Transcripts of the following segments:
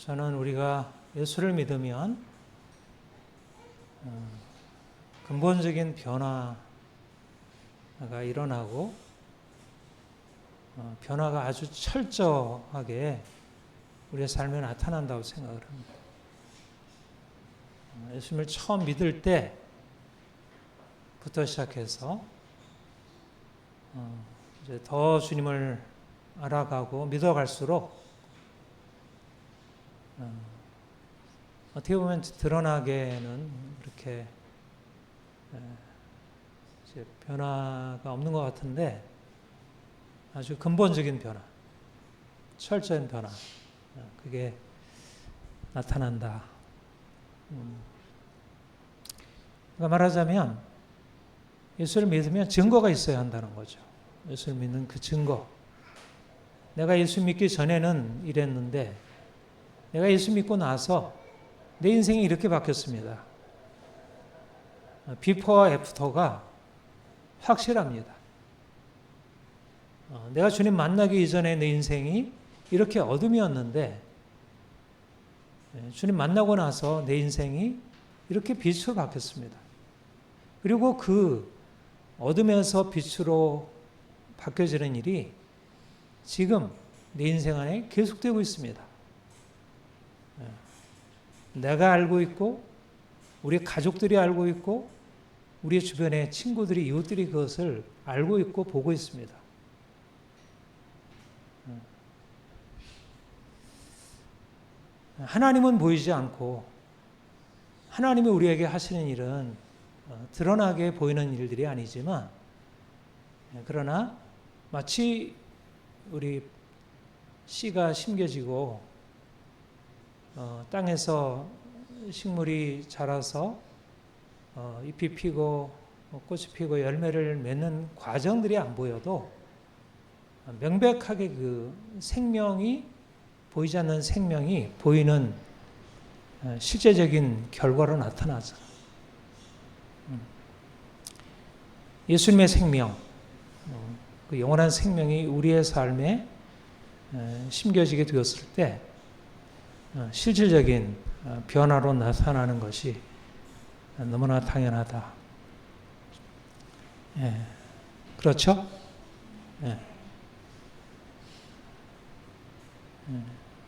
저는 우리가 예수를 믿으면 근본적인 변화가 일어나고 변화가 아주 철저하게 우리의 삶에 나타난다고 생각을 합니다. 예수님을 처음 믿을 때부터 시작해서 이제 더 주님을 알아가고 믿어갈수록 어떻게 보면 드러나게는 이렇게 이제 변화가 없는 것 같은데 아주 근본적인 변화, 철저한 변화, 그게 나타난다. 그러니까 말하자면 예수를 믿으면 증거가 있어야 한다는 거죠. 예수를 믿는 그 증거. 내가 예수 믿기 전에는 이랬는데 내가 예수 믿고 나서 내 인생이 이렇게 바뀌었습니다. 비포와 애프터가 확실합니다. 내가 주님 만나기 이전에 내 인생이 이렇게 어둠이었는데 주님 만나고 나서 내 인생이 이렇게 빛으로 바뀌었습니다. 그리고 그 어둠에서 빛으로 바뀌어지는 일이 지금 내 인생 안에 계속되고 있습니다. 내가 알고 있고 우리 가족들이 알고 있고 우리 주변의 친구들이 이웃들이 그것을 알고 있고 보고 있습니다. 하나님은 보이지 않고 하나님이 우리에게 하시는 일은 드러나게 보이는 일들이 아니지만 그러나 마치 우리 씨가 심겨지고 땅에서 식물이 자라서 잎이 피고 꽃이 피고 열매를 맺는 과정들이 안 보여도 명백하게 그 생명이 보이지 않는 생명이 보이는 실제적인 결과로 나타나죠. 예수님의 생명, 그 영원한 생명이 우리의 삶에 심겨지게 되었을 때 실질적인 변화로 나타나는 것이 너무나 당연하다. 그렇죠?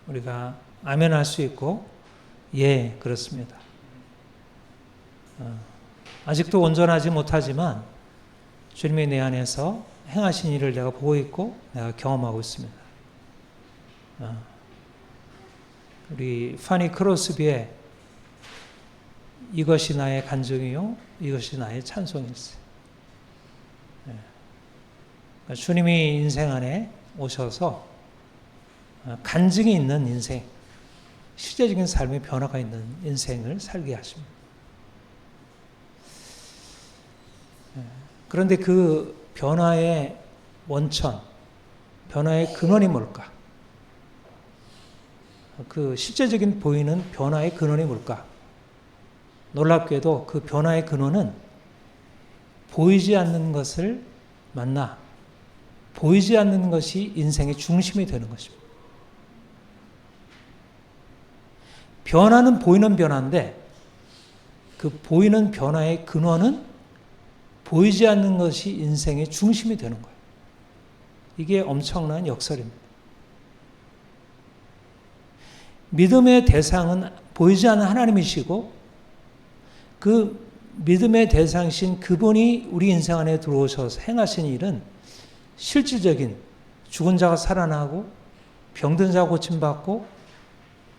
우리가 아멘 할 수 있고 예, 그렇습니다. 아직도 온전하지 못하지만 주님이 내 안에서 행하신 일을 내가 보고 있고 내가 경험하고 있습니다. 우리 파니 크로스비의 이것이 나의 간증이요 이것이 나의 찬송이었어요. 주님이 인생 안에 오셔서 간증이 있는 인생, 실제적인 삶의 변화가 있는 인생을 살게 하십니다. 그런데 그 변화의 원천, 변화의 근원이 뭘까? 그 실제적인 보이는 변화의 근원이 뭘까? 놀랍게도 그 변화의 근원은 보이지 않는 것을 만나 보이지 않는 것이 인생의 중심이 되는 것입니다. 변화는 보이는 변화인데 그 보이는 변화의 근원은 보이지 않는 것이 인생의 중심이 되는 거예요. 이게 엄청난 역설입니다. 믿음의 대상은 보이지 않는 하나님이시고 그 믿음의 대상이신 그분이 우리 인생 안에 들어오셔서 행하신 일은 실질적인 죽은 자가 살아나고 병든 자가 고침받고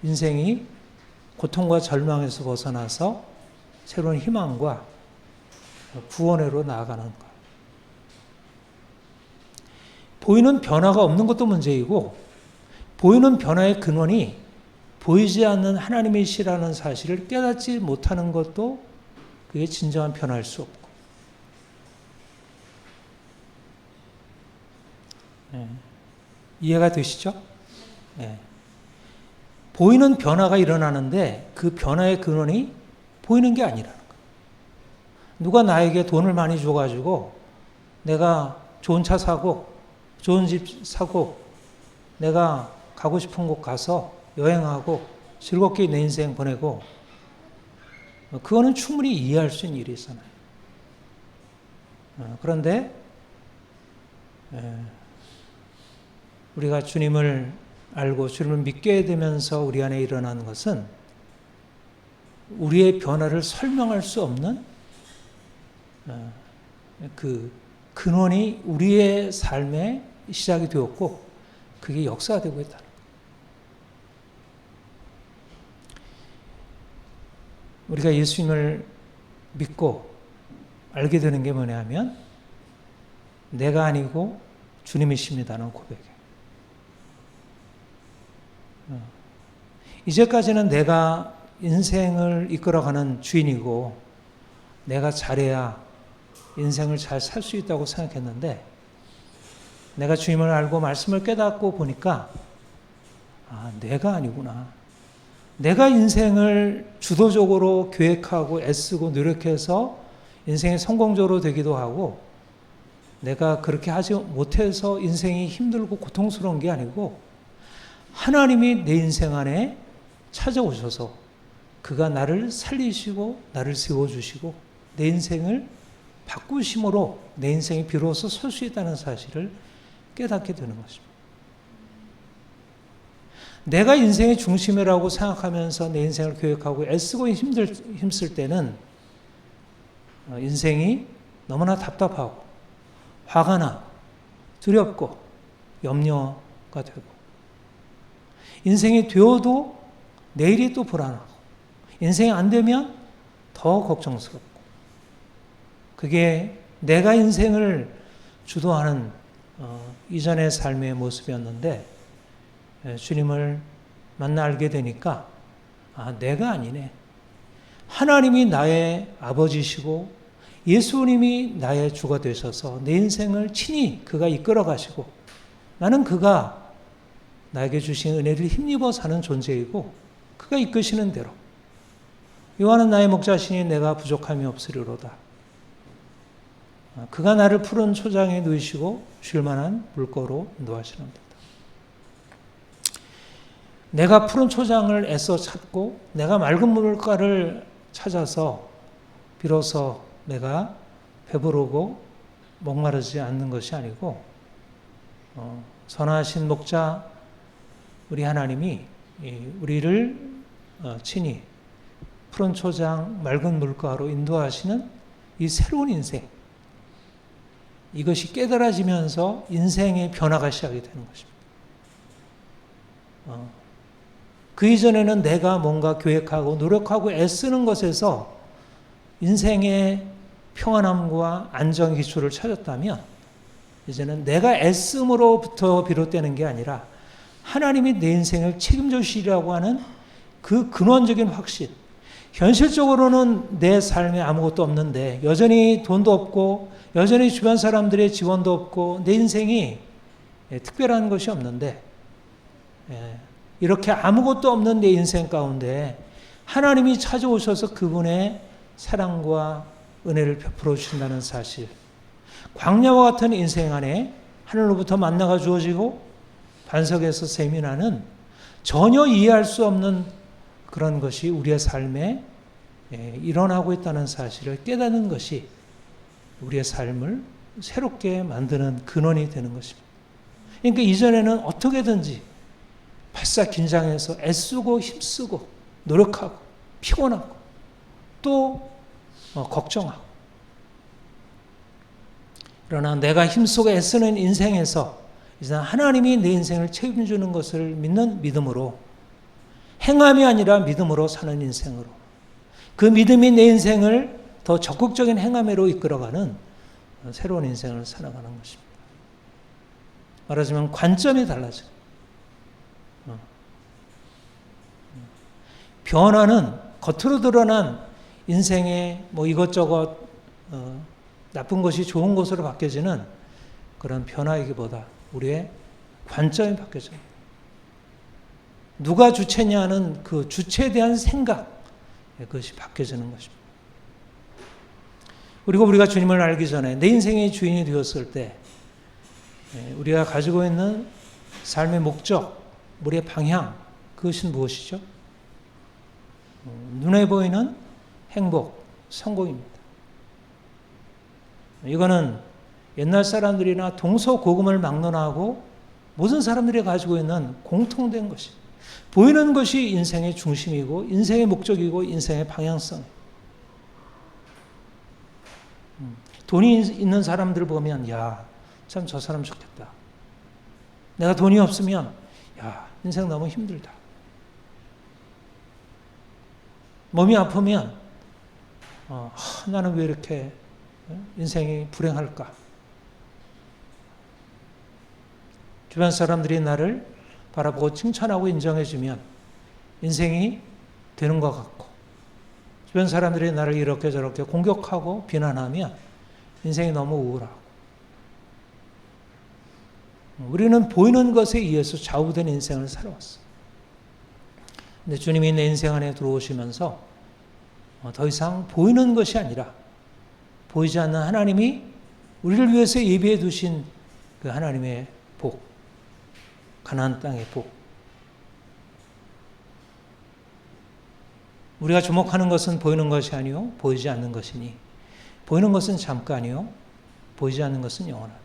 인생이 고통과 절망에서 벗어나서 새로운 희망과 구원으로 나아가는 것. 보이는 변화가 없는 것도 문제이고 보이는 변화의 근원이 보이지 않는 하나님이시라는 사실을 깨닫지 못하는 것도 그게 진정한 변화일 수 없고. 이해가 되시죠? 보이는 변화가 일어나는데 그 변화의 근원이 보이는 게 아니라는 거예요. 누가 나에게 돈을 많이 줘가지고 내가 좋은 차 사고 좋은 집 사고 내가 가고 싶은 곳 가서 여행하고 즐겁게 내 인생 보내고 그거는 충분히 이해할 수 있는 일이잖아요. 그런데 우리가 주님을 알고 주님을 믿게 되면서 우리 안에 일어나는 것은 우리의 변화를 설명할 수 없는 그 근원이 우리의 삶에 시작이 되었고 그게 역사되고 있다. 우리가 예수님을 믿고 알게 되는 게 뭐냐 하면 내가 아니고 주님이십니다는 고백이에요. 이제까지는 내가 인생을 이끌어가는 주인이고 내가 잘해야 인생을 잘 살 수 있다고 생각했는데 내가 주님을 알고 말씀을 깨닫고 보니까 내가 아니구나. 내가 인생을 주도적으로 계획하고 애쓰고 노력해서 인생이 성공적으로 되기도 하고 내가 그렇게 하지 못해서 인생이 힘들고 고통스러운 게 아니고 하나님이 내 인생 안에 찾아오셔서 그가 나를 살리시고 나를 세워주시고 내 인생을 바꾸심으로 내 인생이 비로소 설 수 있다는 사실을 깨닫게 되는 것입니다. 내가 인생의 중심이라고 생각하면서 내 인생을 계획하고 애쓰고 힘쓸 때는 인생이 너무나 답답하고 화가 나 두렵고 염려가 되고 인생이 되어도 내일이 또 불안하고 인생이 안 되면 더 걱정스럽고 그게 내가 인생을 주도하는 이전의 삶의 모습이었는데 주님을 만나 알게 되니까 내가 아니네. 하나님이 나의 아버지시고 예수님이 나의 주가 되셔서 내 인생을 친히 그가 이끌어 가시고 나는 그가 나에게 주신 은혜를 힘입어 사는 존재이고 그가 이끄시는 대로 요한은 나의 목자시니 내가 부족함이 없으리로다. 그가 나를 푸른 초장에 누이시고 쉴 만한 물가로 인도하시는다. 내가 푸른 초장을 애써 찾고 내가 맑은 물가를 찾아서 비로소 내가 배부르고 목마르지 않는 것이 아니고 선하신 목자 우리 하나님이 우리를 친히 푸른 초장 맑은 물가로 인도하시는 이 새로운 인생 이것이 깨달아지면서 인생의 변화가 시작이 되는 것입니다. 그 이전에는 내가 뭔가 계획하고 노력하고 애쓰는 것에서 인생의 평안함과 안정 기초를 찾았다면 이제는 내가 애씀으로부터 비롯되는 게 아니라 하나님이 내 인생을 책임져 주시리라고 하는 그 근원적인 확신. 현실적으로는 내 삶에 아무것도 없는데 여전히 돈도 없고 여전히 주변 사람들의 지원도 없고 내 인생이 특별한 것이 없는데 이렇게 아무것도 없는 내 인생 가운데 하나님이 찾아오셔서 그분의 사랑과 은혜를 베풀어 주신다는 사실. 광야와 같은 인생 안에 하늘로부터 만나가 주어지고 반석에서 샘이 나는 전혀 이해할 수 없는 그런 것이 우리의 삶에 일어나고 있다는 사실을 깨닫는 것이 우리의 삶을 새롭게 만드는 근원이 되는 것입니다. 그러니까 이전에는 어떻게든지 바싹 긴장해서 애쓰고 힘쓰고 노력하고 피곤하고 또 걱정하고 그러나 내가 힘쓰고 애쓰는 인생에서 이제 하나님이 내 인생을 책임주는 것을 믿는 믿음으로 행함이 아니라 믿음으로 사는 인생으로 그 믿음이 내 인생을 더 적극적인 행함으로 이끌어가는 새로운 인생을 살아가는 것입니다. 말하자면 관점이 달라져요. 변화는 겉으로 드러난 인생의 이것저것 나쁜 것이 좋은 것으로 바뀌어지는 그런 변화이기보다 우리의 관점이 바뀌어져요. 누가 주체냐는 그 주체에 대한 생각 그것이 바뀌어지는 것입니다. 그리고 우리가 주님을 알기 전에 내 인생의 주인이 되었을 때 우리가 가지고 있는 삶의 목적, 우리의 방향, 그것은 무엇이죠? 눈에 보이는 행복, 성공입니다. 이거는 옛날 사람들이나 동서고금을 막론하고 모든 사람들이 가지고 있는 공통된 것이, 보이는 것이 인생의 중심이고 인생의 목적이고 인생의 방향성이에요. 돈이 있는 사람들 보면 야, 참 저 사람 좋겠다. 내가 돈이 없으면 야, 인생 너무 힘들다. 몸이 아프면 나는 왜 이렇게 인생이 불행할까? 주변 사람들이 나를 바라보고 칭찬하고 인정해주면 인생이 되는 것 같고, 주변 사람들이 나를 이렇게 저렇게 공격하고 비난하면 인생이 너무 우울하고, 우리는 보이는 것에 의해서 좌우된 인생을 살아왔어요. 근데 주님이 내 인생 안에 들어오시면서 더 이상 보이는 것이 아니라 보이지 않는 하나님이 우리를 위해서 예비해 두신 그 하나님의 복, 가나안 땅의 복. 우리가 주목하는 것은 보이는 것이 아니요 보이지 않는 것이니, 보이는 것은 잠깐이요 보이지 않는 것은 영원하다.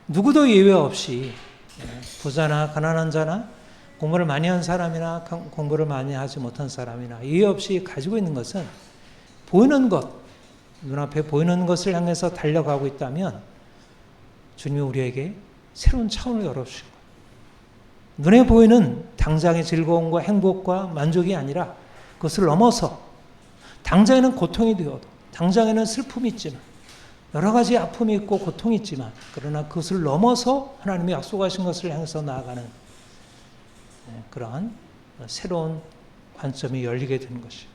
누구도 예외 없이 부자나 가난한 자나 공부를 많이 한 사람이나 공부를 많이 하지 못한 사람이나 예외 없이 가지고 있는 것은 보이는 것, 눈앞에 보이는 것을 향해서 달려가고 있다면 주님이 우리에게 새로운 차원을 열어주신 거예요. 눈에 보이는 당장의 즐거움과 행복과 만족이 아니라 그것을 넘어서, 당장에는 고통이 되어도, 당장에는 슬픔이 있지만, 여러 가지 아픔이 있고 고통이 있지만, 그러나 그것을 넘어서 하나님이 약속하신 것을 향해서 나아가는 그러한 새로운 관점이 열리게 되는 것이에요.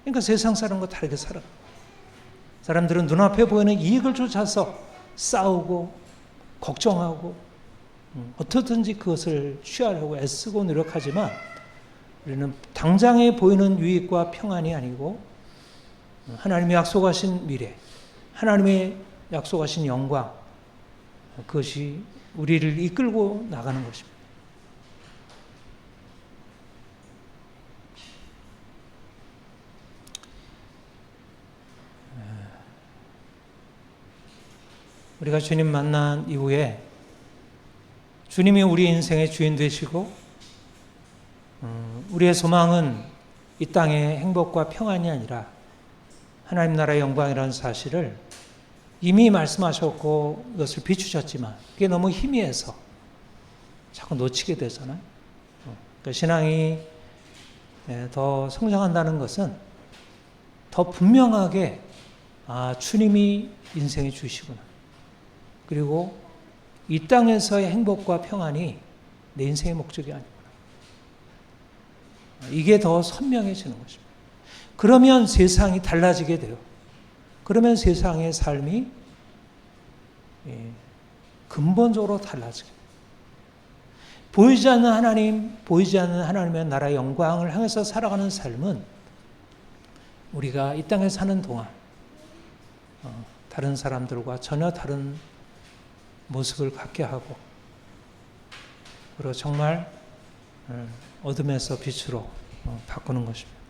그러니까 세상 사람과 다르게 살아. 사람들은 눈앞에 보이는 이익을 쫓아서 싸우고 걱정하고 어떻든지 그것을 취하려고 애쓰고 노력하지만, 우리는 당장에 보이는 유익과 평안이 아니고 하나님이 약속하신 미래, 하나님의 약속하신 영광, 그것이 우리를 이끌고 나가는 것입니다. 우리가 주님 만난 이후에 주님이 우리 인생의 주인 되시고, 우리의 소망은 이 땅의 행복과 평안이 아니라 하나님 나라의 영광이라는 사실을 이미 말씀하셨고 이것을 비추셨지만 그게 너무 희미해서 자꾸 놓치게 되잖아요. 그러니까 신앙이 더 성장한다는 것은 더 분명하게 주님이 인생의 주시구나, 그리고 이 땅에서의 행복과 평안이 내 인생의 목적이 아니구나, 이게 더 선명해지는 것입니다. 그러면 세상이 달라지게 돼요. 그러면 세상의 삶이 근본적으로 달라지게 돼요. 보이지 않는 하나님, 보이지 않는 하나님의 나라의 영광을 향해서 살아가는 삶은 우리가 이 땅에 사는 동안 다른 사람들과 전혀 다른 모습을 갖게 하고, 그리고 정말 어둠에서 빛으로 바꾸는 것입니다.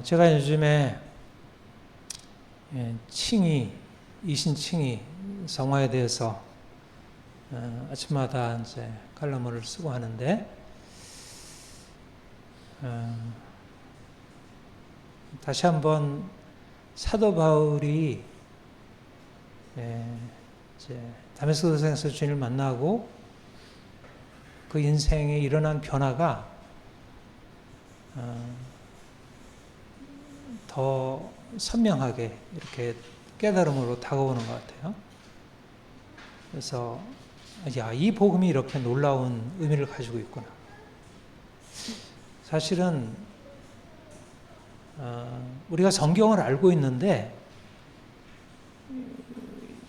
제가 요즘에 이신칭이 성화에 대해서 아침마다 이제 칼럼을 쓰고 하는데, 다시 한번 사도 바울이 이제 다메스크 도상에서 주님을 만나고 그 인생에 일어난 변화가 더 선명하게 이렇게 깨달음으로 다가오는 것 같아요. 그래서 이 복음이 이렇게 놀라운 의미를 가지고 있구나. 사실은 우리가 성경을 알고 있는데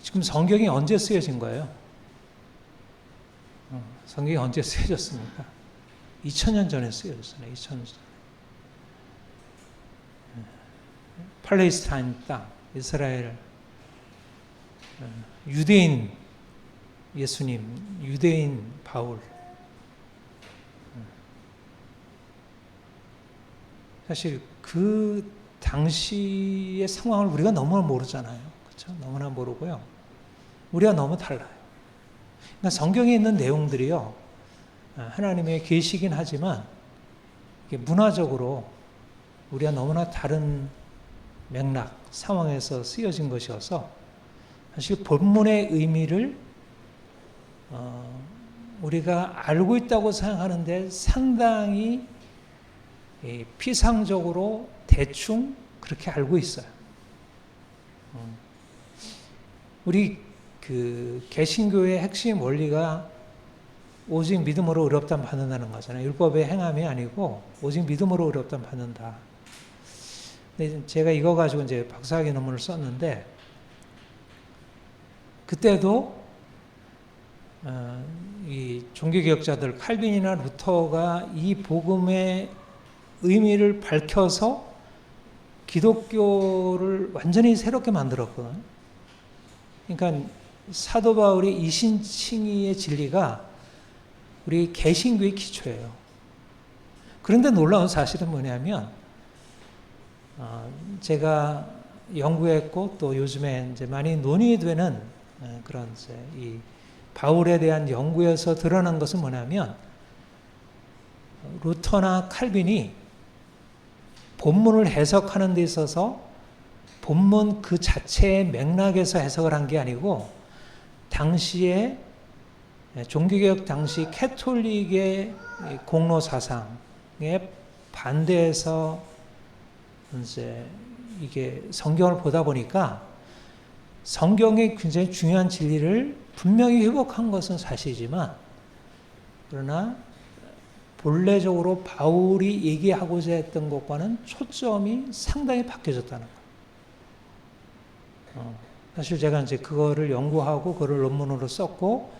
지금 성경이 언제 쓰여진 거예요? 성경이 언제 쓰여졌습니까? 2000년 전에 쓰여졌어요. 2000년 전에. 팔레스타인 땅, 이스라엘, 유대인 예수님, 유대인 바울. 사실 그 당시의 상황을 우리가 너무나 모르잖아요. 그렇죠? 너무나 모르고요. 우리가 너무 달라요. 그러니까 성경에 있는 내용들이요, 하나님의 계시긴 하지만 이게 문화적으로 우리가 너무나 다른 맥락, 상황에서 쓰여진 것이어서 사실 본문의 의미를 우리가 알고 있다고 생각하는데 상당히 피상적으로 대충 그렇게 알고 있어요. 우리 그 개신교의 핵심 원리가 오직 믿음으로 의롭다함 받는다는 거잖아요. 율법의 행함이 아니고 오직 믿음으로 의롭다함 받는다. 근데 제가 이거 가지고 이제 박사학위 논문을 썼는데 그때도 이 종교개혁자들 칼빈이나 루터가 이 복음의 의미를 밝혀서 기독교를 완전히 새롭게 만들었거든요. 그러니까 사도 바울의 이신칭의의 진리가 우리 개신교의 기초예요. 그런데 놀라운 사실은 뭐냐면 제가 연구했고 또 요즘에 이제 많이 논의되는 그런 이제 이 바울에 대한 연구에서 드러난 것은 뭐냐면 루터나 칼빈이 본문을 해석하는 데 있어서 본문 그 자체의 맥락에서 해석을 한 게 아니고 당시에 종교개혁 당시 캐톨릭의 공로 사상에 반대해서 이제 이게 성경을 보다 보니까 성경의 굉장히 중요한 진리를 분명히 회복한 것은 사실이지만 그러나 본래적으로 바울이 얘기하고자 했던 것과는 초점이 상당히 바뀌어졌다는 거예요. 사실 제가 이제 그거를 연구하고 그걸 논문으로 썼고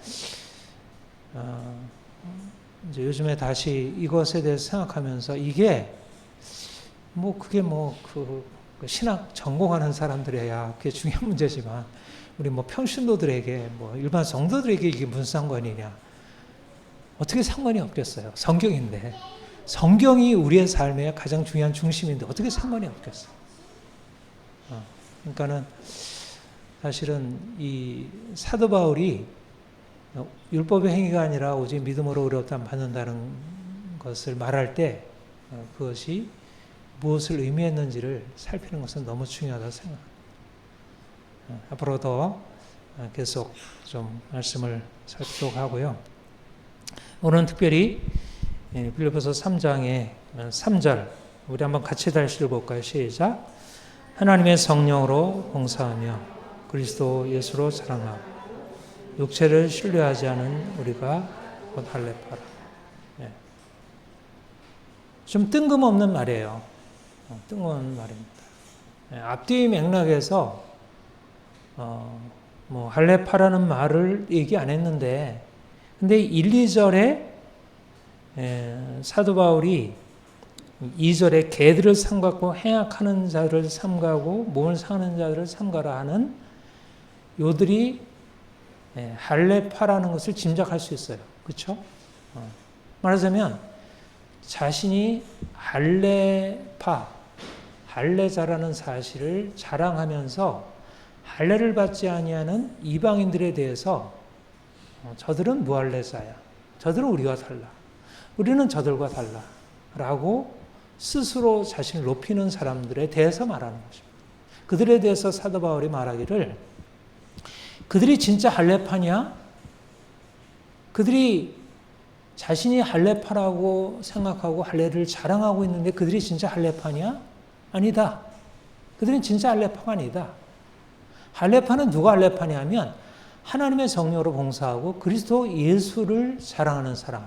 이제 요즘에 다시 이것에 대해서 생각하면서 이게 그게 그 신학 전공하는 사람들에야 그게 중요한 문제지만 우리 평신도들에게 일반 성도들에게 이게 무슨 상관이냐? 어떻게 상관이 없겠어요? 성경인데 성경이 우리의 삶의 가장 중요한 중심인데 어떻게 상관이 없겠어요? 그러니까는 사실은 이 사도 바울이 율법의 행위가 아니라 오직 믿음으로 의롭다함 받는다는 것을 말할 때 그것이 무엇을 의미했는지를 살피는 것은 너무 중요하다고 생각합니다. 앞으로도 계속 좀 말씀을 살피도록 하고요. 오늘은 특별히 빌립보서 3장의 3절 우리 한번 같이 다시 읽어볼까요? 시작. 하나님의 성령으로 봉사하며 그리스도 예수로 사랑하고 육체를 신뢰하지 않은 우리가 곧 할례파라. 좀 뜬금없는 말이에요. 뜬금없는 말입니다. 앞뒤 맥락에서 할례파라는 말을 얘기 안 했는데 근데 1, 2절에 사도 바울이 2절에 개들을 삼가고 행악하는 자를 삼가고 몸을 상하는 자들을 삼가라 하는 요들이 할례파라는 것을 짐작할 수 있어요. 그렇죠? 말하자면 자신이 할례파, 할례자라는 사실을 자랑하면서 할례를 받지 아니하는 이방인들에 대해서 저들은 무할례자야. 저들은 우리와 달라. 우리는 저들과 달라. 라고 스스로 자신을 높이는 사람들에 대해서 말하는 것입니다. 그들에 대해서 사도 바울이 말하기를 그들이 진짜 할례파냐? 그들이 자신이 할례파라고 생각하고 할례를 자랑하고 있는데 그들이 진짜 할례파냐? 아니다. 그들은 진짜 할례파가 아니다. 할례파는 누가 할례파냐면 하나님의 성령으로 봉사하고 그리스도 예수를 자랑하는 사람.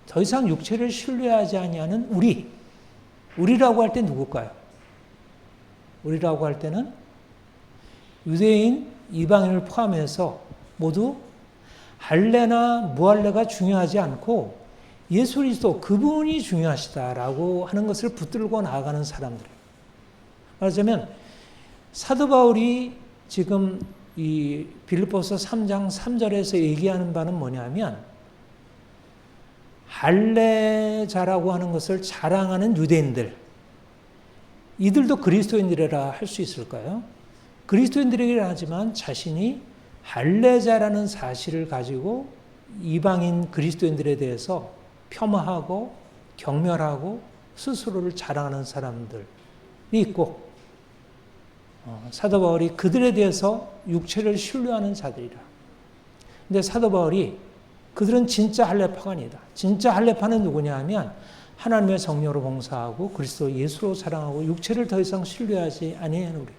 더 이상 육체를 신뢰하지 아니하는 우리라고 할 때 누굴까요? 우리라고 할 때는 유대인, 이방인을 포함해서 모두 할례나 무할례가 중요하지 않고 예수 그리스도 그분이 중요하시다라고 하는 것을 붙들고 나아가는 사람들. 말하자면 사도 바울이 지금 이 빌립보서 3장 3절에서 얘기하는 바는 뭐냐면 할례자라고 하는 것을 자랑하는 유대인들, 이들도 그리스도인들이라 할 수 있을까요? 그리스도인들이라 하지만 자신이 할례자라는 사실을 가지고 이방인 그리스도인들에 대해서 폄하하고 경멸하고 스스로를 자랑하는 사람들이 있고, 사도 바울이 그들에 대해서 육체를 신뢰하는 자들이라. 근데 사도 바울이 그들은 진짜 할례파가 아니다. 진짜 할례파는 누구냐 하면 하나님의 성령으로 봉사하고 그리스도 예수로 자랑하고 육체를 더 이상 신뢰하지 아니하는 우리.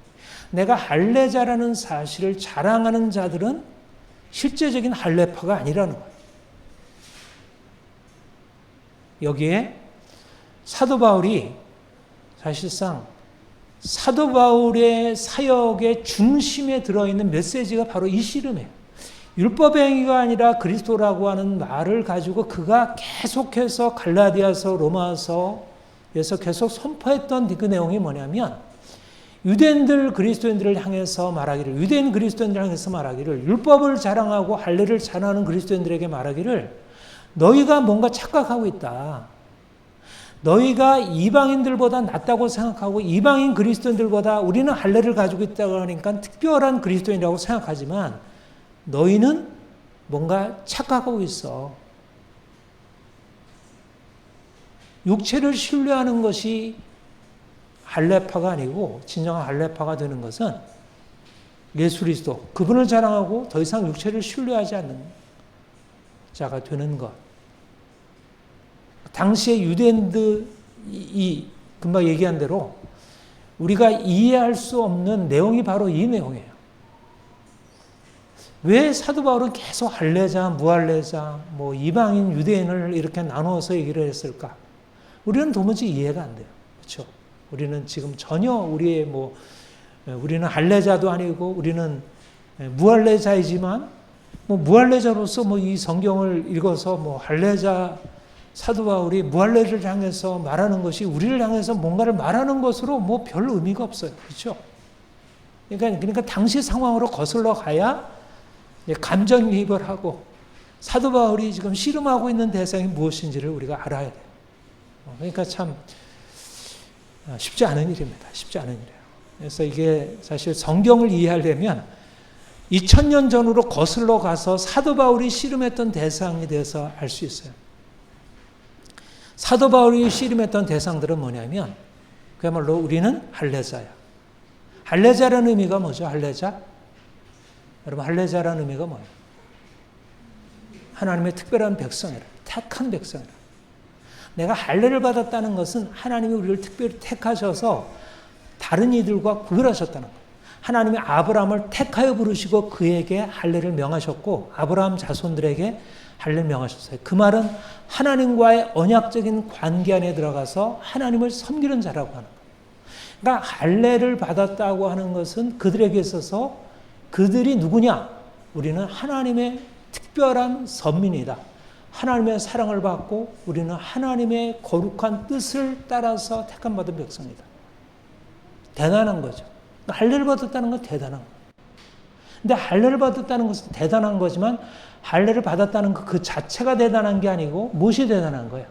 내가 할례자라는 사실을 자랑하는 자들은 실제적인 할례파가 아니라는 거예요. 여기에 사도 바울이 사실상 사도 바울의 사역의 중심에 들어있는 메시지가 바로 이 씨름이에요. 율법의 행위가 아니라 그리스도라고 하는 말을 가지고 그가 계속해서 갈라디아서 로마서에서 계속 선포했던 그 내용이 뭐냐면 유대인들 그리스도인들을 향해서 말하기를, 유대인 그리스도인들을 향해서 말하기를, 율법을 자랑하고 할례를 자랑하는 그리스도인들에게 말하기를 너희가 뭔가 착각하고 있다. 너희가 이방인들보다 낫다고 생각하고 이방인 그리스도인들보다 우리는 할례를 가지고 있다고 하니까 특별한 그리스도인이라고 생각하지만 너희는 뭔가 착각하고 있어. 육체를 신뢰하는 것이 할례파가 아니고 진정한 할례파가 되는 것은 예수 그리스도, 그분을 자랑하고 더 이상 육체를 신뢰하지 않는 자가 되는 것. 당시의 유대인들이 금방 얘기한 대로 우리가 이해할 수 없는 내용이 바로 이 내용이에요. 왜 사도 바울은 계속 할례자, 무할례자, 이방인, 유대인을 이렇게 나누어서 얘기를 했을까? 우리는 도무지 이해가 안 돼요. 그렇죠? 우리는 지금 전혀 우리는 할례자도 아니고 우리는 무할례자이지만 무할례자로서 이 성경을 읽어서 할례자 사도 바울이 무할례를 향해서 말하는 것이 우리를 향해서 뭔가를 말하는 것으로 별 의미가 없어요. 그렇죠? 그러니까 당시 상황으로 거슬러 가야 감정이입을 하고 사도 바울이 지금 씨름하고 있는 대상이 무엇인지를 우리가 알아야 돼요. 그러니까 참 쉽지 않은 일입니다. 쉽지 않은 일이에요. 그래서 이게 사실 성경을 이해하려면 2000년 전으로 거슬러 가서 사도 바울이 씨름했던 대상에 대해서 알 수 있어요. 사도 바울이 씨름했던 대상들은 뭐냐면 그야말로 우리는 할례자야. 할례자라는 의미가 뭐죠? 할례자? 여러분, 할례자라는 의미가 뭐예요? 하나님의 특별한 백성이라, 택한 백성이라. 내가 할례를 받았다는 것은 하나님이 우리를 특별히 택하셔서 다른 이들과 구별하셨다는 거예요. 하나님이 아브라함을 택하여 부르시고 그에게 할례를 명하셨고 아브라함 자손들에게 할례를 명하셨어요. 그 말은 하나님과의 언약적인 관계 안에 들어가서 하나님을 섬기는 자라고 하는 거예요. 그러니까 할례를 받았다고 하는 것은 그들에게 있어서 그들이 누구냐? 우리는 하나님의 특별한 선민이다. 하나님의 사랑을 받고 우리는 하나님의 거룩한 뜻을 따라서 택함받은 백성이다. 대단한 거죠. 할례를 받았다는 건 대단한 거예요. 근데 할례를 받았다는 것은 대단한 거지만 할례를 받았다는 그 자체가 대단한 게 아니고 무엇이 대단한 거예요?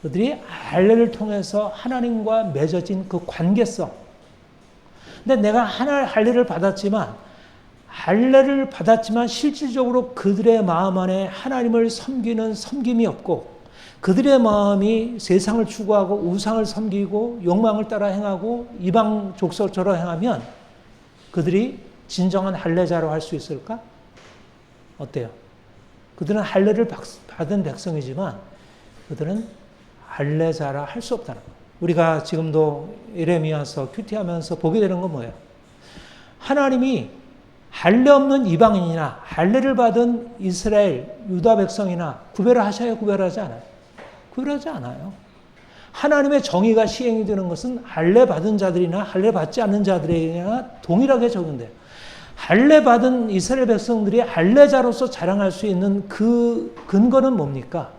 그들이 할례를 통해서 하나님과 맺어진 그 관계성. 근데 내가 할례를 받았지만 실질적으로 그들의 마음 안에 하나님을 섬기는 섬김이 없고 그들의 마음이 세상을 추구하고 우상을 섬기고 욕망을 따라 행하고 이방 족속처럼 행하면 그들이 진정한 할례자로 할 수 있을까? 어때요? 그들은 할례를 받은 백성이지만 그들은 할례자라 할 수 없다는 거예요. 우리가 지금도 예레미야서 큐티하면서 보게 되는 건 뭐예요? 하나님이 할례 없는 이방인이나 할례를 받은 이스라엘 유다 백성이나 구별을 하셔야 구별하지 않아요. 구별하지 않아요. 하나님의 정의가 시행이 되는 것은 할례 받은 자들이나 할례 받지 않는 자들이나 동일하게 적용돼요. 할례 받은 이스라엘 백성들이 할례자로서 자랑할 수 있는 그 근거는 뭡니까?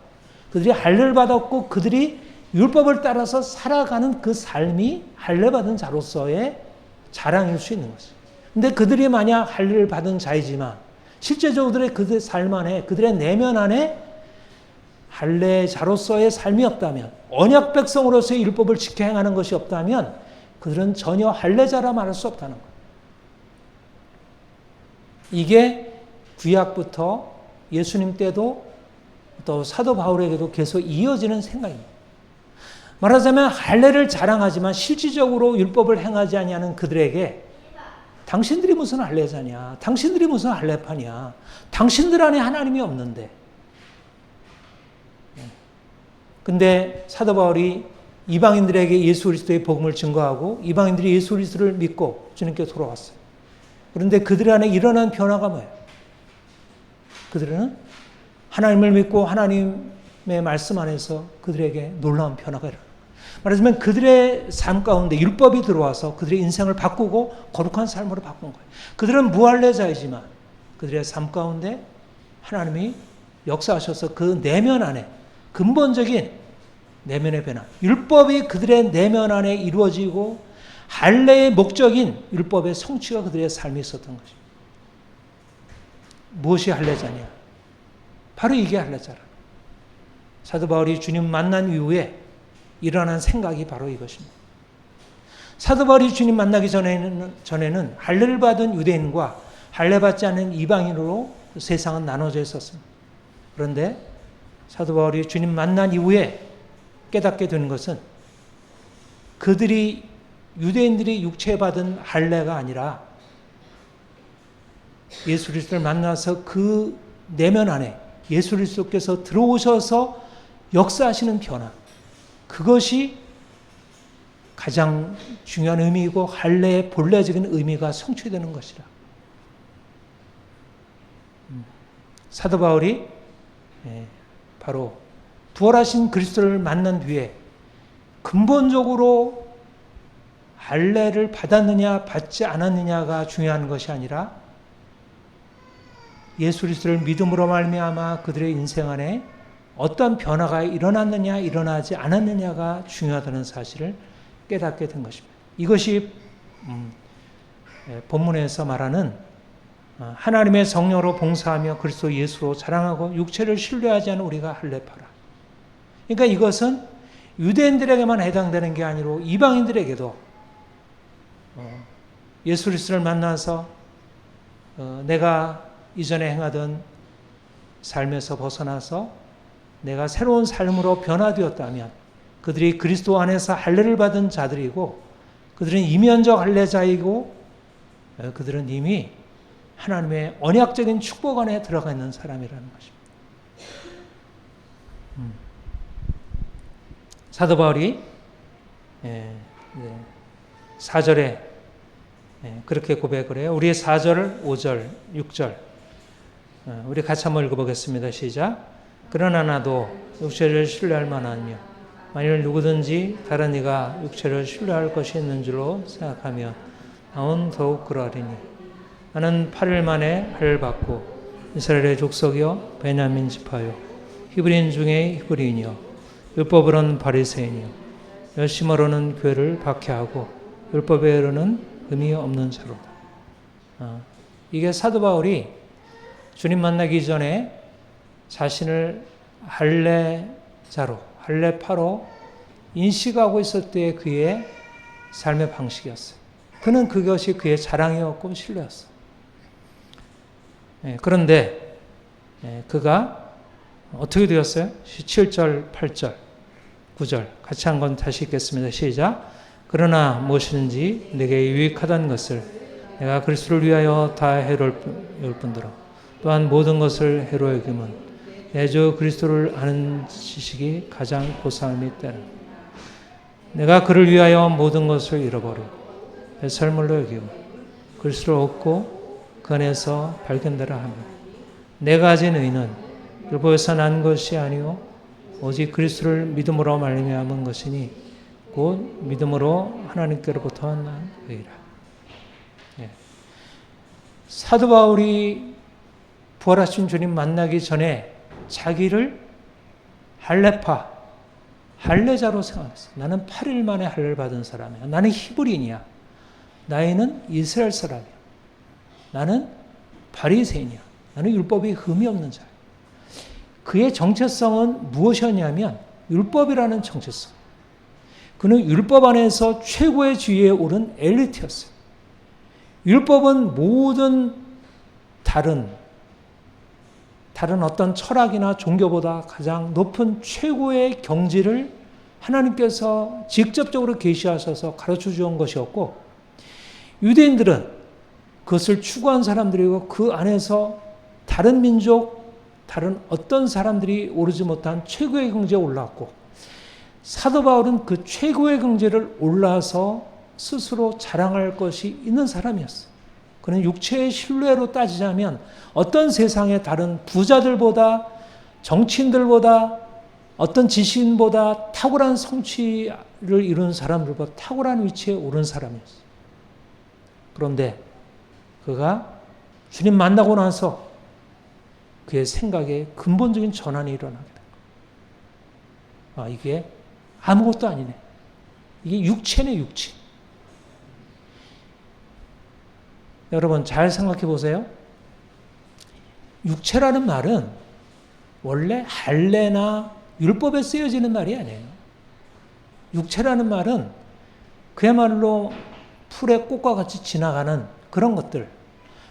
그들이 할례를 받았고 그들이 율법을 따라서 살아가는 그 삶이 할례받은 자로서의 자랑일 수 있는 것이죠. 근데 그들이 만약 할례를 받은 자이지만 실제적으로 그들의 삶 안에, 그들의 내면 안에 할례자로서의 삶이 없다면, 언약 백성으로서의 율법을 지켜 행하는 것이 없다면 그들은 전혀 할례자라 말할 수 없다는 거예요. 이게 구약부터 예수님 때도 또 사도 바울에게도 계속 이어지는 생각입니다. 말하자면 할례를 자랑하지만 실질적으로 율법을 행하지 아니하는 그들에게 당신들이 무슨 할례자냐, 당신들이 무슨 할례파냐, 당신들 안에 하나님이 없는데. 근데 사도 바울이 이방인들에게 예수 그리스도의 복음을 증거하고 이방인들이 예수 그리스도를 믿고 주님께 돌아왔어요. 그런데 그들 안에 일어난 변화가 뭐예요? 그들은 하나님을 믿고 하나님의 말씀 안에서 그들에게 놀라운 변화가 일어나요. 말하자면 그들의 삶 가운데 율법이 들어와서 그들의 인생을 바꾸고 거룩한 삶으로 바꾼 거예요. 그들은 무할례자이지만 그들의 삶 가운데 하나님이 역사하셔서 그 내면 안에 근본적인 내면의 변화, 율법이 그들의 내면 안에 이루어지고 할례의 목적인 율법의 성취가 그들의 삶에 있었던 것입니다. 무엇이 할례자냐? 바로 이게 할례자라. 사도 바울이 주님 만난 이후에 일어난 생각이 바로 이것입니다. 사도 바울이 주님 만나기 전에는 할례를 받은 유대인과 할례받지 않은 이방인으로 세상은 나눠져 있었습니다. 그런데 사도 바울이 주님 만난 이후에 깨닫게 되는 것은 그들이 유대인들이 육체에 받은 할례가 아니라 예수 그리스도를 만나서 그 내면 안에 예수 그리스도께서 들어오셔서 역사하시는 변화, 그것이 가장 중요한 의미이고 할례의 본래적인 의미가 성취되는 것이라. 사도 바울이 바로 부활하신 그리스도를 만난 뒤에 근본적으로 할례를 받았느냐 받지 않았느냐가 중요한 것이 아니라 예수 그리스도를 믿음으로 말미암아 그들의 인생 안에 어떤 변화가 일어났느냐 일어나지 않았느냐가 중요하다는 사실을 깨닫게 된 것입니다. 이것이 본문에서 말하는 하나님의 성령으로 봉사하며 그리스도 예수로 자랑하고 육체를 신뢰하지 않은 우리가 할례파라. 그러니까 이것은 유대인들에게만 해당되는 게 아니라 이방인들에게도 예수 그리스도를 만나서 내가 이전에 행하던 삶에서 벗어나서 내가 새로운 삶으로 변화되었다면 그들이 그리스도 안에서 할례를 받은 자들이고 그들은 이면적 할례자이고 그들은 이미 하나님의 언약적인 축복 안에 들어가 있는 사람이라는 것입니다. 사도 바울이 4절에 그렇게 고백을 해요. 우리 4절, 5절, 6절 우리 같이 한번 읽어보겠습니다. 시작. 그러나 나도 육체를 신뢰할 만하며 만일 누구든지 다른 이가 육체를 신뢰할 것이 있는 줄로 생각하면 나는 더욱 그러하리니 나는 8일 만에 할례를 받고 이스라엘의 족속이요 베냐민 지파요 히브리인 중에 히브리인이요 율법으로는 바리새인이요 열심으로는 교회를 박해하고 율법에로는 의미 없는 자로다. 이게 사도 바울이 주님 만나기 전에 자신을 할례자로, 할례파로 인식하고 있을 때의 그의 삶의 방식이었어요. 그는 그것이 그의 자랑이었고 신뢰였어요. 그런데 그가 어떻게 되었어요? 7절, 8절, 9절 같이 한 건 다시 읽겠습니다. 시작. 그러나 무엇이든지 내게 유익하다는 것을 내가 그리스도를 위하여 다 해로울 뿐더러 또한 모든 것을 해로 여김은 내 주 그리스도를 아는 지식이 가장 고사함이 때라. 내가 그를 위하여 모든 것을 잃어버리고 배설물로 여기고 그리스도를 얻고 그 안에서 발견되라 하며 내가 가진 의는 율법에서 난 것이 아니요 오직 그리스도를 믿음으로 말미암은 것이니 곧 믿음으로 하나님께로부터 난 의라. 사도 바울이 부활하신 주님 만나기 전에 자기를 할례파, 할례자로 생각했어요. 나는 8일 만에 할례를 받은 사람이야. 나는 히브리인이야. 나이는 이스라엘 사람이야. 나는 바리새인이야. 나는 율법에 흠이 없는 자야. 그의 정체성은 무엇이었냐면 율법이라는 정체성. 그는 율법 안에서 최고의 지위에 오른 엘리트였어요. 율법은 모든 다른 어떤 철학이나 종교보다 가장 높은 최고의 경지를 하나님께서 직접적으로 계시하셔서 가르쳐 주온 것이었고, 유대인들은 그것을 추구한 사람들이고 그 안에서 다른 민족, 다른 어떤 사람들이 오르지 못한 최고의 경지에 올랐고, 사도 바울은 그 최고의 경지를 올라서 스스로 자랑할 것이 있는 사람이었어요. 그는 육체의 신뢰로 따지자면 어떤 세상의 다른 부자들보다, 정치인들보다, 어떤 지식인보다 탁월한 성취를 이룬 사람들보다 탁월한 위치에 오른 사람이었어요. 그런데 그가 주님 만나고 나서 그의 생각에 근본적인 전환이 일어나게 된 거예요. 이게 아무것도 아니네. 이게 육체네, 육체. 여러분 잘 생각해 보세요. 육체라는 말은 원래 할례나 율법에 쓰여지는 말이 아니에요. 육체라는 말은 그야말로 풀의 꽃과 같이 지나가는 그런 것들.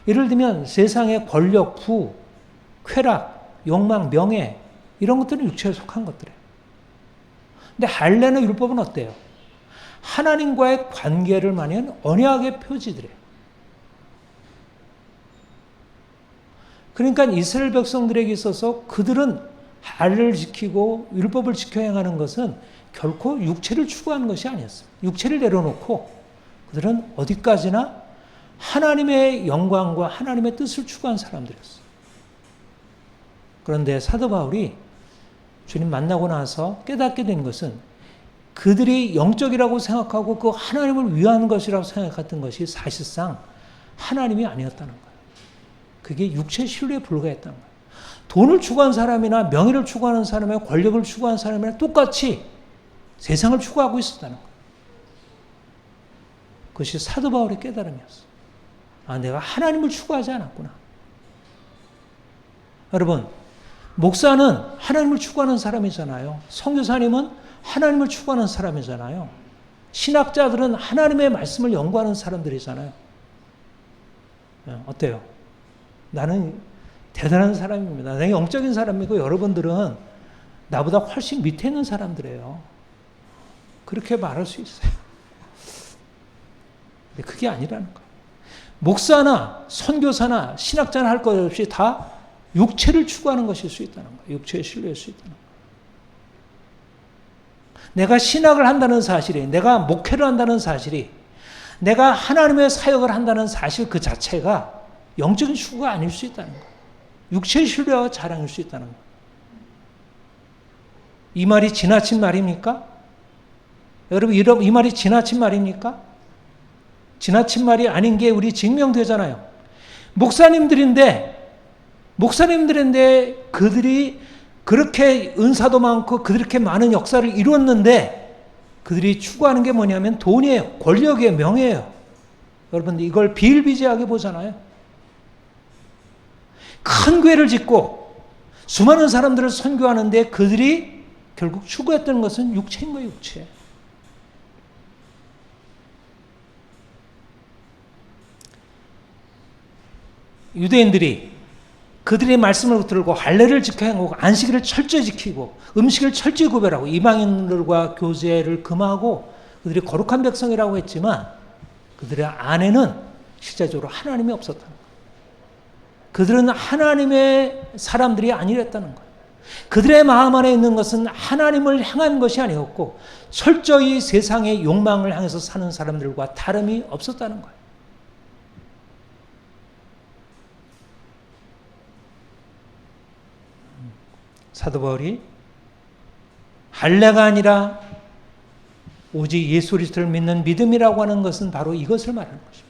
예를 들면 세상의 권력, 부, 쾌락, 욕망, 명예 이런 것들은 육체에 속한 것들이에요. 근데 할례나 율법은 어때요? 하나님과의 관계를 말하는 언약의 표지들이에요. 그러니까 이스라엘 백성들에게 있어서 그들은 할례를 지키고 율법을 지켜 행하는 것은 결코 육체를 추구하는 것이 아니었어요. 육체를 내려놓고 그들은 어디까지나 하나님의 영광과 하나님의 뜻을 추구한 사람들이었어요. 그런데 사도 바울이 주님 만나고 나서 깨닫게 된 것은 그들이 영적이라고 생각하고 그 하나님을 위한 것이라고 생각했던 것이 사실상 하나님이 아니었다는 거예요. 그게 육체 신뢰에 불과했다는 거예요. 돈을 추구한 사람이나 명예를 추구하는 사람이나 권력을 추구하는 사람이나 똑같이 세상을 추구하고 있었다는 거예요. 그것이 사도 바울의 깨달음이었어요. 내가 하나님을 추구하지 않았구나. 여러분, 목사는 하나님을 추구하는 사람이잖아요. 선교사님은 하나님을 추구하는 사람이잖아요. 신학자들은 하나님의 말씀을 연구하는 사람들이잖아요. 어때요? 나는 대단한 사람입니다. 내가 영적인 사람이고 여러분들은 나보다 훨씬 밑에 있는 사람들이에요. 그렇게 말할 수 있어요. 근데 그게 아니라는 거예요. 목사나 선교사나 신학자나 할 것 없이 다 육체를 추구하는 것일 수 있다는 거예요. 육체에 신뢰할 수 있다는 거예요. 내가 신학을 한다는 사실이, 내가 목회를 한다는 사실이, 내가 하나님의 사역을 한다는 사실 그 자체가 영적인 추구가 아닐 수 있다는 거예요. 육체의 신뢰와 자랑일 수 있다는 거예요. 이 말이 지나친 말입니까? 여러분, 이 말이 지나친 말입니까? 지나친 말이 아닌 게 우리 증명되잖아요. 목사님들인데 그들이 그렇게 은사도 많고 그렇게 많은 역사를 이루었는데 그들이 추구하는 게 뭐냐면 돈이에요. 권력이에요. 명예예요. 여러분 이걸 비일비재하게 보잖아요. 큰 교회를 짓고 수많은 사람들을 선교하는데 그들이 결국 추구했던 것은 육체인 거예요. 육체. 유대인들이 그들의 말씀을 들고 할례를 지켜 행하고 안식일을 철저히 지키고 음식을 철저히 구별하고 이방인들과 교제를 금하고 그들이 거룩한 백성이라고 했지만 그들의 안에는 실제적으로 하나님이 없었다는 거예요. 그들은 하나님의 사람들이 아니랬다는 거예요. 그들의 마음 안에 있는 것은 하나님을 향한 것이 아니었고 철저히 세상의 욕망을 향해서 사는 사람들과 다름이 없었다는 거예요. 사도 바울이 할례가 아니라 오직 예수 그리스도를 믿는 믿음이라고 하는 것은 바로 이것을 말하는 것입니다.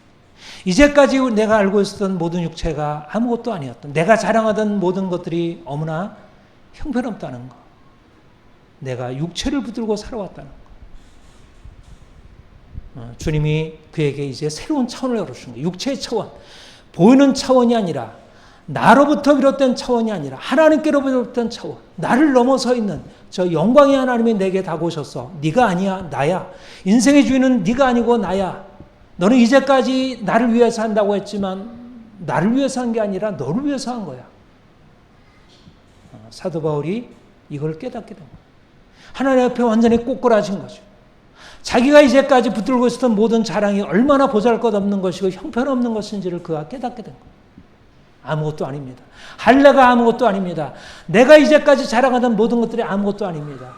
이제까지 내가 알고 있었던 모든 육체가 아무것도 아니었던, 내가 자랑하던 모든 것들이 너무나 형편없다는 것. 내가 육체를 붙들고 살아왔다는 거. 주님이 그에게 이제 새로운 차원을 열어주신 거예요. 육체의 차원, 보이는 차원이 아니라 나로부터 비롯된 차원이 아니라 하나님께로 비롯된 차원, 나를 넘어서 있는 저 영광의 하나님이 내게 다가오셨어. 네가 아니야, 나야. 인생의 주인은 네가 아니고 나야. 너는 이제까지 나를 위해서 한다고 했지만 나를 위해서 한 게 아니라 너를 위해서 한 거야. 사도 바울이 이걸 깨닫게 된 거예요. 하나님 앞에 완전히 꼬꾸라진 거죠. 자기가 이제까지 붙들고 있었던 모든 자랑이 얼마나 보잘것없는 것이고 형편없는 것인지를 그가 깨닫게 된 거예요. 아무것도 아닙니다. 할례가 아무것도 아닙니다. 내가 이제까지 자랑하던 모든 것들이 아무것도 아닙니다.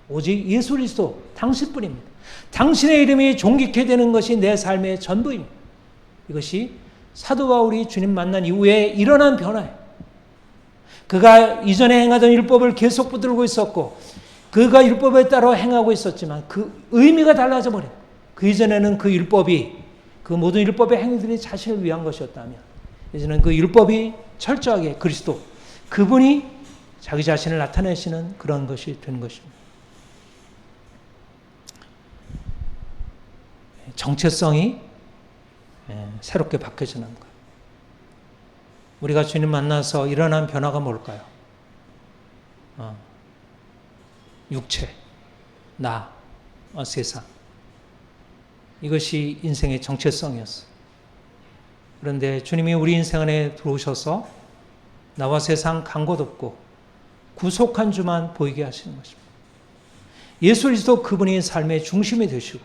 오직 예수 그리스도 당신뿐입니다. 당신의 이름이 존귀케 되는 것이 내 삶의 전부입니다. 이것이 사도 바울이 주님 만난 이후에 일어난 변화예요. 그가 이전에 행하던 율법을 계속 붙들고 있었고 그가 율법에 따라 행하고 있었지만 그 의미가 달라져 버려요. 그 이전에는 그 율법이, 그 모든 율법의 행위들이 자신을 위한 것이었다면 이제는 그 율법이 철저하게 그리스도, 그분이 자기 자신을 나타내시는 그런 것이 되는 것입니다. 정체성이 새롭게 바뀌어지는 거예요. 우리가 주님 만나서 일어난 변화가 뭘까요? 육체, 나, 세상. 이것이 인생의 정체성이었어요. 그런데 주님이 우리 인생 안에 들어오셔서 나와 세상 간 곳 없고 구속한 주만 보이게 하시는 것입니다. 예수 그리스도 그분이 삶의 중심이 되시고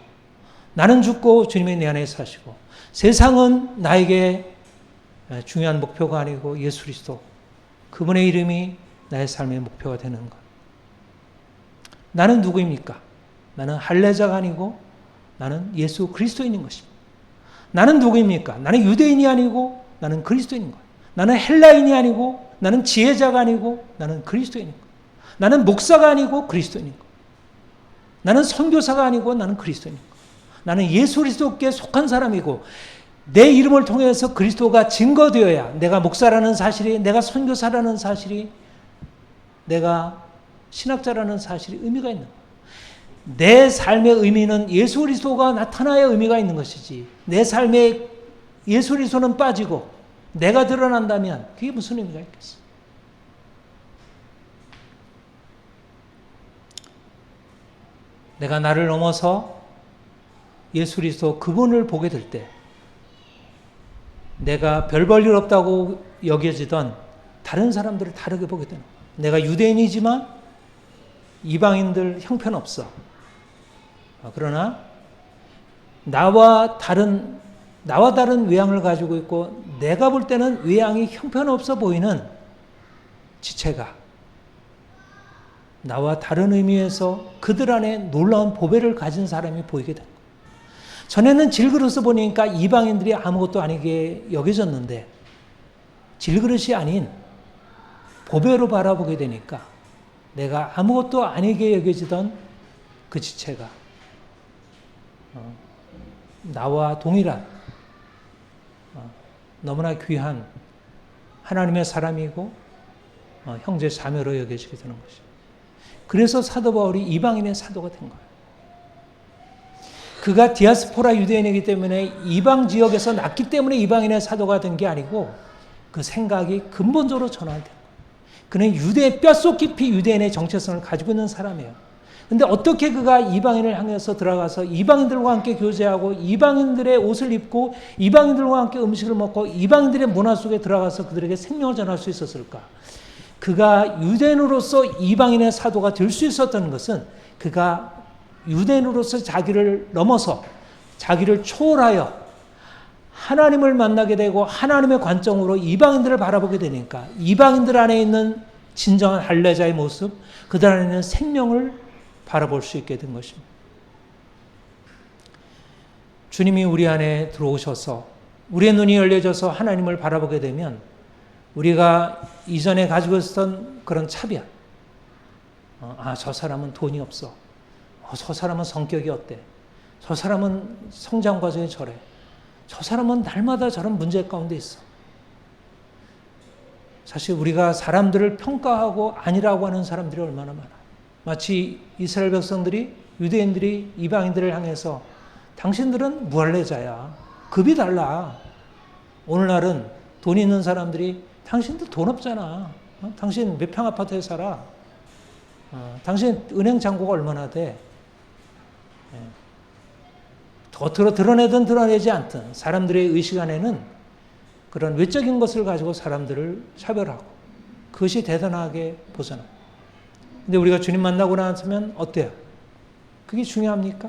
나는 죽고 주님이 내 안에 사시고 세상은 나에게 중요한 목표가 아니고 예수 그리스도 그분의 이름이 나의 삶의 목표가 되는 것. 나는 누구입니까? 나는 할례자가 아니고 나는 예수 그리스도인인 것입니다. 나는 누구입니까? 나는 유대인이 아니고 나는 그리스도인인 거예요. 나는 헬라인이 아니고 나는 지혜자가 아니고 나는 그리스도인인 거예요. 나는 목사가 아니고 그리스도인인 거예요. 나는 선교사가 아니고 나는 그리스도인인 거예요. 나는 예수 그리스도께 속한 사람이고 내 이름을 통해서 그리스도가 증거되어야 내가 목사라는 사실이, 내가 선교사라는 사실이, 내가 신학자라는 사실이 의미가 있는 거예요. 내 삶의 의미는 예수 그리스도가 나타나야 의미가 있는 것이지 내 삶에 예수 그리스도는 빠지고 내가 드러난다면 그게 무슨 의미가 있겠어? 내가 나를 넘어서 예수 그리스도 그분을 보게 될 때 내가 별 볼 일 없다고 여겨지던 다른 사람들을 다르게 보게 되는 거예요. 내가 유대인이지만 이방인들 형편없어. 그러나 나와 다른 외양을 가지고 있고 내가 볼 때는 외양이 형편없어 보이는 지체가 나와 다른 의미에서 그들 안에 놀라운 보배를 가진 사람이 보이게 된 거예요. 전에는 질그릇을 보니까 이방인들이 아무것도 아니게 여겨졌는데 질그릇이 아닌 보배로 바라보게 되니까 내가 아무것도 아니게 여겨지던 그 지체가 나와 동일한 너무나 귀한 하나님의 사람이고 형제 자매로 여겨지게 되는 것이죠. 그래서 사도 바울이 이방인의 사도가 된 거예요. 그가 디아스포라 유대인이기 때문에 이방 지역에서 났기 때문에 이방인의 사도가 된 게 아니고 그 생각이 근본적으로 전환된 거예요. 그는 뼛속 깊이 유대인의 정체성을 가지고 있는 사람이에요. 근데 어떻게 그가 이방인을 향해서 들어가서 이방인들과 함께 교제하고 이방인들의 옷을 입고 이방인들과 함께 음식을 먹고 이방인들의 문화 속에 들어가서 그들에게 생명을 전할 수 있었을까? 그가 유대인으로서 이방인의 사도가 될 수 있었던 것은 그가 유대인으로서 자기를 넘어서 자기를 초월하여 하나님을 만나게 되고 하나님의 관점으로 이방인들을 바라보게 되니까 이방인들 안에 있는 진정한 할례자의 모습, 그들 안에 있는 생명을 바라볼 수 있게 된 것입니다. 주님이 우리 안에 들어오셔서 우리의 눈이 열려져서 하나님을 바라보게 되면 우리가 이전에 가지고 있었던 그런 차별, 저 사람은 돈이 없어, 저 사람은 성격이 어때, 저 사람은 성장 과정이 저래, 저 사람은 날마다 저런 문제 가운데 있어. 사실 우리가 사람들을 평가하고 아니라고 하는 사람들이 얼마나 많아. 마치 이스라엘 백성들이 유대인들이 이방인들을 향해서 당신들은 무할례자야. 급이 달라. 오늘날은 돈 있는 사람들이 당신들 돈 없잖아. 당신 몇 평 아파트에 살아. 당신 은행 잔고가 얼마나 돼. 겉으로 드러내든 드러내지 않든 사람들의 의식 안에는 그런 외적인 것을 가지고 사람들을 차별하고 그것이 대단하게 보잖아. 근데 우리가 주님 만나고 나서면 어때요? 그게 중요합니까?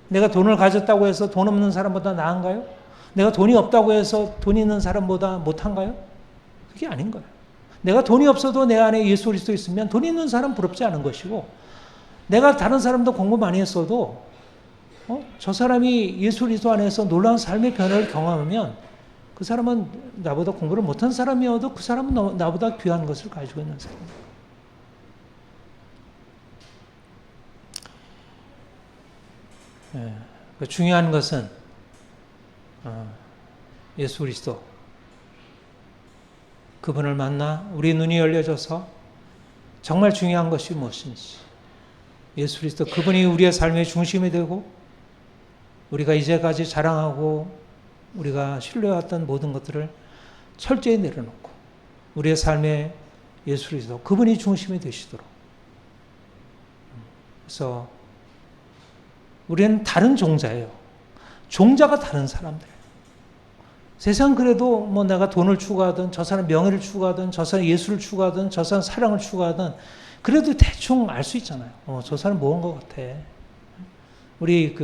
내가 돈을 가졌다고 해서 돈 없는 사람보다 나은가요? 내가 돈이 없다고 해서 돈 있는 사람보다 못한가요? 그게 아닌 거예요. 내가 돈이 없어도 내 안에 예수 그리스도 있으면 돈 있는 사람 부럽지 않은 것이고, 내가 다른 사람도 공부 많이 했어도 저 사람이 예수 그리스도 안에서 놀라운 삶의 변화를 경험하면 그 사람은 나보다 공부를 못한 사람이어도 그 사람은 나보다 귀한 것을 가지고 있는 사람이에요. 중요한 것은 예수 그리스도, 그분을 만나 우리 눈이 열려져서 정말 중요한 것이 무엇인지, 예수 그리스도 그분이 우리의 삶의 중심이 되고 우리가 이제까지 자랑하고 우리가 신뢰했던 모든 것들을 철저히 내려놓고 우리의 삶에 예수 그리스도 그분이 중심이 되시도록. 그래서 우리는 다른 종자예요. 종자가 다른 사람들이에요. 세상 그래도 뭐 내가 돈을 추구하든 저 사람 명예를 추구하든 저 사람 예술을 추구하든 저 사람 사랑을 추구하든 그래도 대충 알 수 있잖아요. 저 사람 뭐한 것 같아. 우리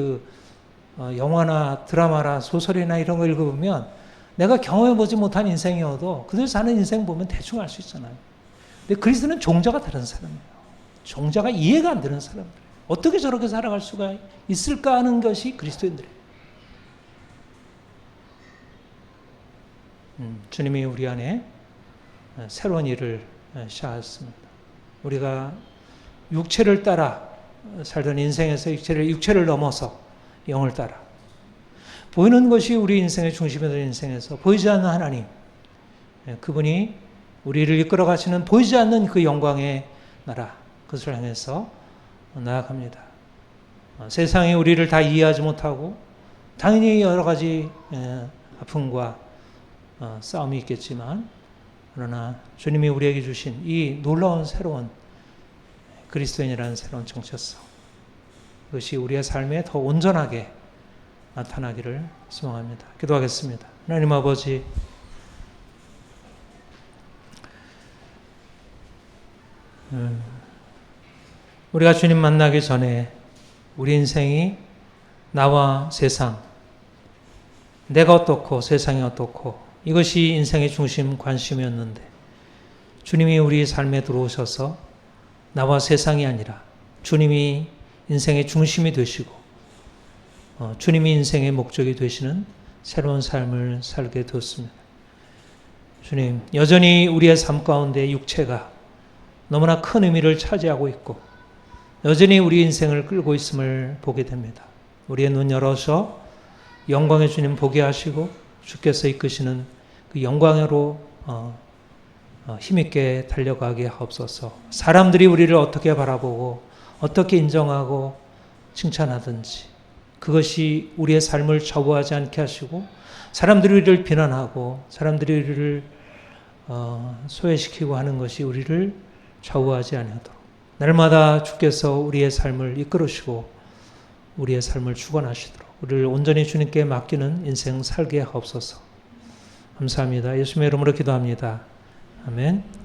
영화나 드라마나 소설이나 이런 거 읽어보면 내가 경험해보지 못한 인생이어도 그들 사는 인생 보면 대충 알 수 있잖아요. 근데 그리스도는 종자가 다른 사람이에요. 종자가 이해가 안 되는 사람들. 어떻게 저렇게 살아갈 수가 있을까 하는 것이 그리스도인들이에요. 주님이 우리 안에 새로운 일을 시작하셨습니다. 우리가 육체를 따라 살던 인생에서 육체를 넘어서 영을 따라 보이는 것이 우리 인생의 중심이 되는 인생에서 보이지 않는 하나님, 그분이 우리를 이끌어 가시는 보이지 않는 그 영광의 나라, 그것을 향해서 나아갑니다. 세상이 우리를 다 이해하지 못하고 당연히 여러 가지 아픔과 싸움이 있겠지만, 그러나 주님이 우리에게 주신 이 놀라운 새로운 그리스도인이라는 새로운 정체성, 그것이 우리의 삶에 더 온전하게 나타나기를 소망합니다. 기도하겠습니다. 하나님 아버지, 우리가 주님 만나기 전에 우리 인생이 나와 세상, 내가 어떻고 세상이 어떻고 이것이 인생의 중심 관심이었는데, 주님이 우리 삶에 들어오셔서 나와 세상이 아니라 주님이 인생의 중심이 되시고 주님이 인생의 목적이 되시는 새로운 삶을 살게 되었습니다. 주님, 여전히 우리의 삶 가운데 육체가 너무나 큰 의미를 차지하고 있고 여전히 우리 인생을 끌고 있음을 보게 됩니다. 우리의 눈 열어서 영광의 주님 보게 하시고 주께서 이끄시는 그 영광으로 힘있게 달려가게 하옵소서. 사람들이 우리를 어떻게 바라보고 어떻게 인정하고 칭찬하든지 그것이 우리의 삶을 좌우하지 않게 하시고, 사람들이 우리를 비난하고 사람들이 우리를 소외시키고 하는 것이 우리를 좌우하지 아니하도록 날마다 주께서 우리의 삶을 이끌으시고 우리의 삶을 주관하시도록 우리를 온전히 주님께 맡기는 인생 살게 하옵소서. 감사합니다. 예수님의 이름으로 기도합니다. 아멘.